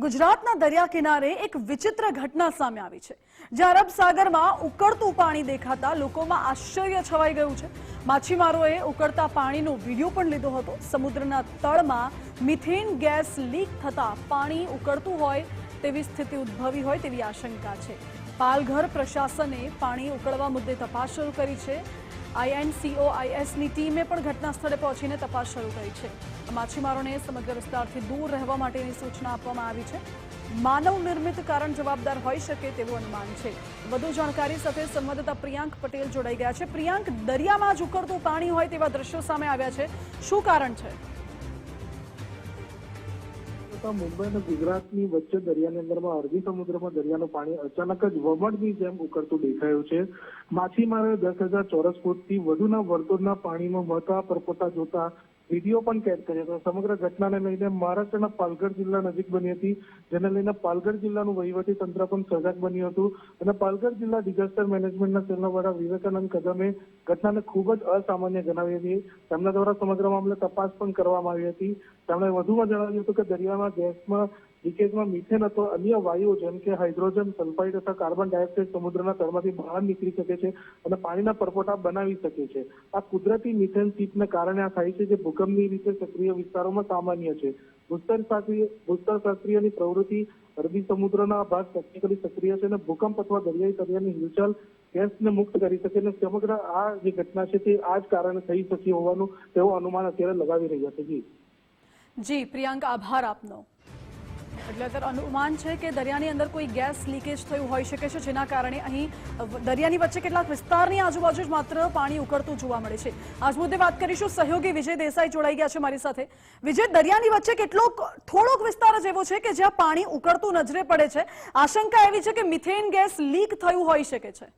ગુજરાતના દરિયા કિનારે એક વિચિત્ર ઘટના સામે આવી છે, જ્યાં અરબ સાગરમાં ઉકળતું પાણી દેખાતા લોકોમાં આશ્ચર્ય છવાઈ ગયું છે। માછીમારોએ ઉકળતા પાણીનો વિડીયો પણ લીધો હતો। સમુદ્રના તળમાં મિથેન ગેસ લીક થતા પાણી ઉકળતું હોય તેવી સ્થિતિ ઉદ્ભવી હોય તેવી આશંકા છે। પાલઘર પ્રશાસને પાણી ઉકળવા મુદ્દે તપાસ શરૂ કરી છે। INCOISની ટીમે પણ ઘટના સ્થળે પહોંચીને તપાસ શરૂ કરી છે। માછીમારોને સમગ્ર વિસ્તારથી દૂર રહેવા માટેની સૂચના આપવામાં આવી છે। માનવ નિર્મિત કારણ જવાબદાર હોઈ શકે તેવું અનુમાન છે। વધુ જાણકારી સાથે સંવાદદાતા પ્રિયાંક પટેલ જોડાઈ ગયા છે। પ્રિયાંક, દરિયામાં જ ઉકળતું પાણી હોય તેવા દ્રશ્યો સામે આવ્યા છે, શું કારણ છે? મુંબઈ અને ગુજરાતની વચ્ચે દરિયાની અંદરમાં અરબી સમુદ્રમાં દરિયાનું પાણી અચાનક જ વમળની જેમ ઉકળતું દેખાયું છે। માછીમારોએ 10,000 ચોરસ ફૂટથી વધુના વર્તુળના પાણીમાં મોટા પરપોટા જોતા વિડીયો પણ કેદ કર્યો હતો। સમગ્ર ઘટનાને લઈને મહારાષ્ટ્રના પાલઘર જિલ્લા નજીક બની હતી, જેને લઈને પાલઘર જિલ્લાનું વહીવટી તંત્ર પણ સજાગ બન્યું હતું અને પાલઘર જિલ્લા ડિઝાસ્ટર મેનેજમેન્ટના સેલના વડા વિવેકાનંદ કદમે ઘટનાને ખૂબ જ અસામાન્ય ગણાવી હતી। તેમના દ્વારા સમગ્ર મામલે તપાસ પણ કરવામાં આવી હતી। તેમણે વધુમાં જણાવ્યું હતું કે દરિયામાં ગેસમાં લીકેજમાં મિથેન અથવા અન્ય વાયુઓ જેમ કે હાઇડ્રોજન સલ્ફાઇડ અથવા કાર્બન ડાયોક્સાઇડ સમુદ્રના તળમાંથી બહાર નીકળી શકે છે અને પાણીના પરપોટા બનાવી શકે છે। આ કુદરતી મિથેન શીપને કારણે આ થાય છે, જે ભૂકંપની રીતે સક્રિય વિસ્તારોમાં સામાન્ય છે। ભૂસ્તરશાસ્ત્રીયની પ્રવૃત્તિ અરબી સમુદ્રના ભાગ ટેકનિકલી સક્રિય છે અને ભૂકંપ અથવા દરિયાઈ તળિયાની હિલચાલ ગેસને મુક્ત કરી શકે અને સમગ્ર આ જે ઘટના છે તે આ જ કારણે થઈ શકી હોવાનું તેવું અનુમાન અત્યારે લગાવી રહ્યા છે। જી પ્રિયાંક, આભાર આપનો। એટલે અત્યારે અનુમાન છે કે દરિયાની અંદર કોઈ ગેસ લીકેજ થયું હોઈ શકે છે, જેના કારણે અહીં દરિયાની વચ્ચે કેટલાક વિસ્તારની આજુબાજુ જ માત્ર પાણી ઉકળતું જોવા મળે છે। આજ મુદ્દે વાત કરીશું। સહયોગી વિજય દેસાઈ જોડાઈ ગયા છે મારી સાથે। વિજય, દરિયાની વચ્ચે થોડોક વિસ્તાર જ એવો છે કે જ્યાં પાણી ઉકળતું નજરે પડે છે। આશંકા એવી છે કે મિથેન ગેસ લીક થયું હોઈ શકે છે।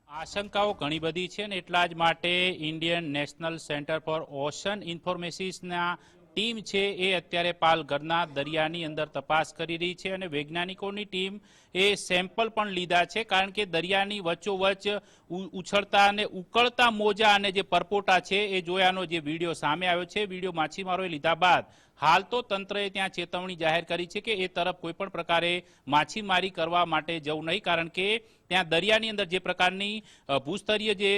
આશંકાઓ ઘણી બધી છે ને એટલા જ માટે Indian National Centre for Ocean ઇન્ફોર્મેશન્સના ટીમ છે એ અત્યારે પાલઘરના દરિયાની અંદર તપાસ કરી રહી છે અને વૈજ્ઞાનિકોની ટીમ એ સેમ્પલ પણ લીધા છે, કારણ કે દરિયાની વચ્ચોવચ્ચ ઉછળતા અને ઉકળતા મોજા અને જે પરપોટા છે એ જોયાનો જે વિડીયો સામે આવ્યો છે, વિડીયો માછીમારોએ લીધા બાદ હાલ તો તંત્રએ ત્યાં ચેતવણી જાહેર કરી છે કે એ તરફ કોઈ પણ પ્રકારે માછીમારી કરવા માટે જવું નહીં, કારણ કે ત્યાં દરિયાની અંદર જે પ્રકારની ભૂસ્તરીય જે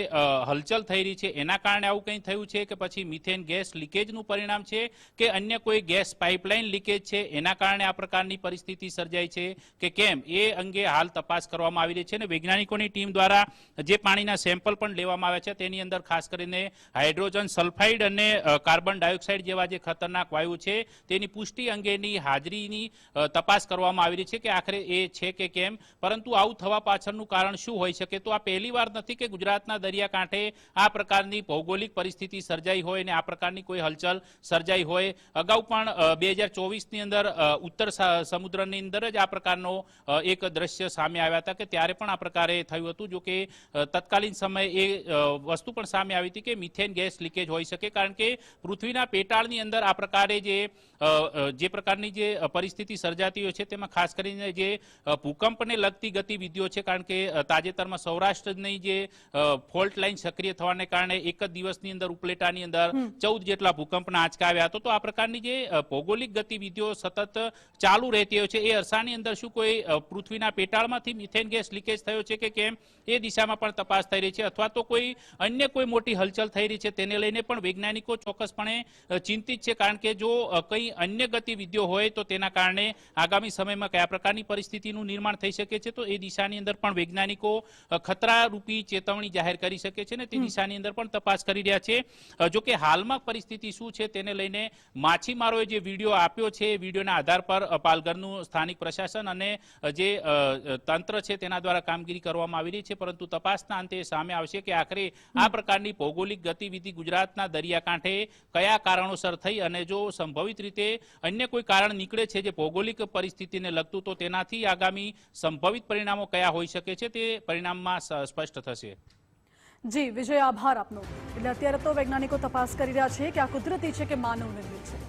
હલચલ થઈ રહી છે એના કારણે આવું કંઈ થયું છે કે પછી મિથેન ગેસ લીકેજનું પરિણામ છે કે અન્ય કોઈ ગેસ પાઇપલાઇન લીકેજ છે એના કારણે આ પ્રકારની પરિસ્થિતિ સર્જાઈ છે કે કેમ, એ અંગે હાલ તપાસ કરવામાં આવી રહી છે અને વૈજ્ઞાનિકોની ટીમ દ્વારા જે પાણીના સેમ્પલ પણ લેવામાં આવ્યા છે તેની અંદર ખાસ કરીને હાઇડ્રોજન સલ્ફાઇડ અને કાર્બન ડાયોક્સાઇડ જેવા જે ખતરનાક વાયુ છે તેની પુષ્ટિ અંગેની હાજરીની તપાસ કરવામાં આવી રહી છે કે આખરે એ છે કે કેમ। પરંતુ આવું થવા પાછળનું કારણ શું હોઈ શકે? તો આ પહેલી વાર નથી કે ગુજરાતના દરિયાકાંઠે આ પ્રકારની ભૌગોલિક પરિસ્થિતિ સર્જાઈ હોય અને આ પ્રકારની કોઈ હલચલ સર્જાઈ હોય। અગાઉ પણ 2024ની અંદર ઉત્તર સમુદ્રની અંદર જ આ પ્રકારનો એક દ્રશ્ય સામે આવ્યા હતા કે ત્યારે પણ આ પ્રકારે થયું હતું। જો કે તત્કાલીન સમયે એ વસ્તુ પણ સામે આવી હતી કે મિથેન ગેસ લીકેજ હોઈ શકે, કારણ કે પૃથ્વીના પેટાળની અંદર આ પ્રકારે જે પ્રકારની જે પરિસ્થિતિ સર્જાતી હોય છે તેમાં ખાસ કરીને જે ભૂકંપને લગતી ગતિવિધિઓ છે, કારણ કે તાજેતરમાં સૌરાષ્ટ્રની જે ફોલ્ટ લાઇન સક્રિય થવાને કારણે એક જ દિવસની અંદર ઉપલેટાની અંદર 14 જેટલા ભૂકંપના આંચકા આવ્યા હતા। તો આ પ્રકારની જે ભૌગોલિક ગતિવિધિઓ સતત ચાલુ રહેતી હોય છે એ અરસાની અંદર શું કોઈ પૃથ્વીના પેટાળમાંથી મિથેન ગેસ લીકેજ થયો છે કે કેમ, એ દિશામાં પણ તપાસ થઈ રહી છે, અથવા તો કોઈ અન્ય કોઈ મોટી હલચલ થઈ રહી છે તેને લઈને પણ વૈજ્ઞાનિકો ચોક્કસપણે ચિંતિત છે, કારણ કે જો કંઈ અન્ય ગતિવિધિઓ હોય તો તેના કારણે આગામી સમયમાં કયા પ્રકારની પરિસ્થિતિનું નિર્માણ થઈ શકે છે, તો એ દિશાની અંદર પણ વૈજ્ઞાનિકો ખતરારૂપી ચેતવણી જાહેર કરી શકે છે ને તે દિશાની અંદર પણ તપાસ કરી રહ્યા છે। જો કે હાલમાં પરિસ્થિતિ શું છે તેને લઈને માછીમારોએ જે વિડીયો આપ્યો છે એ વિડીયોના આધાર પર પાલઘરનું સ્થાનિક પ્રશાસન અને જે તંત્ર છે તેના દ્વારા કામગીરી કરવામાં આવી રહી છે, પરંતુ તપાસના અંતે સામે આવશે કે આખરે આ પ્રકારની ભૌગોલિક ગતિવિધિ ગુજરાતના દરિયાકાંઠે કયા કારણોસર થઈ અને જો સંભવિત રીતે અન્ય કોઈ કારણ નીકળે છે જે ભૌગોલિક પરિસ્થિતિને લગતું, તો તેનાથી આગામી સંભવિત પરિણામો કયા હોઈ શકે છે તે પરિણામમાં સ્પષ્ટ થશે। જી વિજય, આભાર આપનો। એટલે અત્યારે તો વૈજ્ઞાનિકો તપાસ કરી રહ્યા છે કે આ કુદરતી છે કે માનવ નિર્મિત છે।